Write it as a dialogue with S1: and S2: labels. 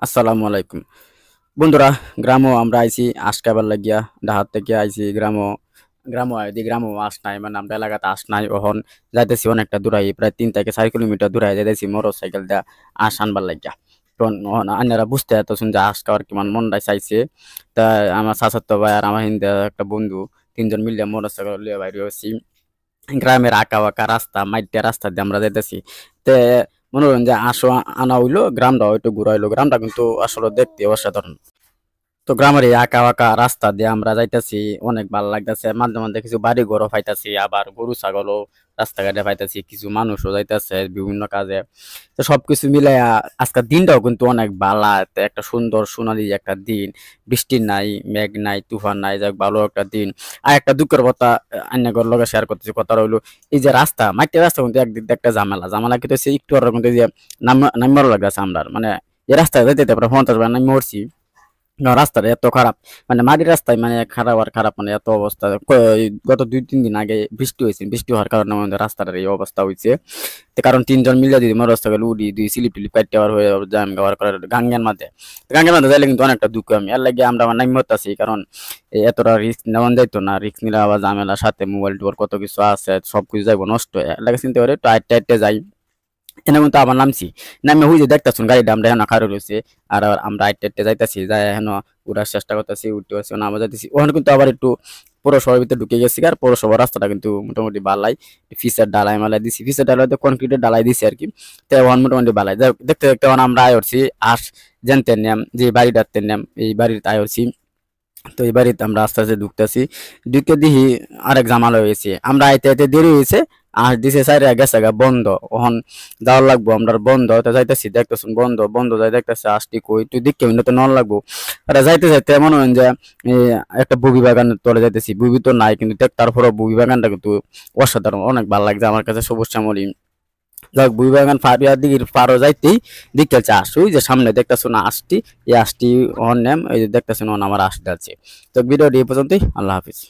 S1: আসসালামু আলাইকুম বন্ধুরা। গ্রামও আমরা আইছি আজকাবার লাগিয়া ডাহাত থেকে আইছি গ্রামও আইদি গ্রামও আস নাই মানে আমরা এলাকাতে আস নাই ওহন যাইতেছি অনেকটা দূরাই প্রায় 3 থেকে 4 কিলোমিটার দূরাই যাইতেছি মোটর সাইকেল দিয়া আস আনবার লাগিয়া। তখন আন্যারা বুঝতে এতছুন যে আস খাওয়ার কিমান মনটাই চাইছে। তা আমার চাচাতো ভাই আর আমার হিন্দে একটা বন্ধু তিনজন মিলিয়ে মোটর সাইকেল লিয়ে বাইরে হয়েছি। গ্রামের আঁকা বাঁকা রাস্তা মাইটিয়া রাস্তা দিয়ে আমরা যাইতেছি। তে মনে করেন যে আসো আনা হইলো গ্রামটা একটু ঘুরাইলো, গ্রামটা কিন্তু আসলে দেখতে অসাধারণ। তো গ্রামের এই আঁকা বাঁকা রাস্তা দিয়ে আমরা যাইতেছি, অনেক ভালো লাগতেছে। মাঝে মধ্যে কিছু বাড়ি ঘরও পাইতাছি, আবার গরু ছাগলও রাস্তাঘাটে পাইতাছি, কিছু মানুষও যাইতেছে বিভিন্ন কাজে। তো সবকিছু মিলাইয়া আজকের দিনটাও কিন্তু অনেক ভালো, একটা সুন্দর সোনালী একটা দিন। বৃষ্টি নাই, মেঘ নাই, তুফান নাই, যাক ভালো একটা দিন। আর একটা দুঃখের কথা আন্যাগর লগে শেয়ার করতেছি, কথা রইলো এই যে রাস্তা মাটির রাস্তা কিন্তু একদিক দিয়ে একটা ঝামেলা ঝামেলা কিন্তু হচ্ছে একটু আর কিন্তু এই যে নাম্বার লাগতেছে আমরা মানে এই রাস্তায় যাইতে আমরা 50 বার নামি মরছি। না, রাস্তাটা এত খারাপ, মানে মাটির রাস্তায় মানে খারাপ আর খারাপ, মানে এত অবস্থা। গত 2-3 দিন আগে বৃষ্টি হয়েছে, বৃষ্টি হওয়ার কারণে আমাদের রাস্তাটার এই অবস্থা হয়েছে। কারণ তিনজন মিলে যদি মোটর সাইকেল উড়ি দুই স্লিপ টিলিপ কাটতে হয়ে যান ব্যবহার করার গাঙ্গের মাঝে যাইলে কিন্তু অনেকটা দুঃখ। আমি এর লাগে আমরা আমার নামি আছি, কারণ এতটা রিস্ক নেওয়া যাইতো না। রিস্ক নিলে আবার ঝামেলা, সাথে মোবাইল টোবাইল কত কিছু আছে, সবকিছু যাইবো নষ্ট হয়ে। এর লাগে চিন্তা করে টাইট টাইটে যাই। এনে কিন্তু আবার নামছি, নামে হুই যে দেখতেছুন গাড়িটা আমরা এখন খারো রয়েছে। আর আমরা আইটে আইটে যাইতেছি, যাই এখন উড়ার চেষ্টা করতেছি, উঠতে পারছি না, আমরা যাইতেছি। ওখানে কিন্তু আবার একটু পৌরসভার ভিতরে ঢুকে গেছি। আর পৌরসভার রাস্তাটা কিন্তু মোটামুটি বালাই, ফিসের ডালাই মালাই দিছি, ফিসের ডালাইতে কনক্রিটের ডালাই দিছি আর কি। তো ওখান মোটামুটি বালাই দেখতে দেখতে আমরা আয় উঠছি। আস জানতেন নাম যে বাড়িটার নাম, এই বাড়িতে আয় উঠছি। তো এই বাড়িতে আমরা আস্তে আস্তে ঢুকতেছি, ঢুকে দেখি আরেক জামাল হয়েছে। আমরা আইতে আইতে দেরি হয়েছে, আর দিছে সাইরে গেছে গা বন্ধ। ওহন যাওয়ার লাগবো আমরা, বন্ধ তো যাইতেছি, দেখতেছুন বন্ধ বন্ধ যাই দেখতেছে। আসটি কই তুই দেখতে হইলে তো নন লাগবো। আর যাইতে যাইতে মনে হয় যে এ, একটা বুবি বাগানের তলে যাইতেছি। বুবি তো নাই কিন্তু তারপরে বুবি বাগানটা কিন্তু অসাধারণ, অনেক ভালো লাগছে আমার কাছে, সবুজ শ্যামলী। যাক বুবি বাগান ফারিয়া দিঘির পারো যাইতেই দেখতে চাষ ওই যে সামনে দেখতেছো না আসটি, এই আসটি অন নেম, এই যে দেখতেছো না আমার আসতে আছে। তো ভিডিওটি এই পর্যন্তই, আল্লাহ হাফিজ।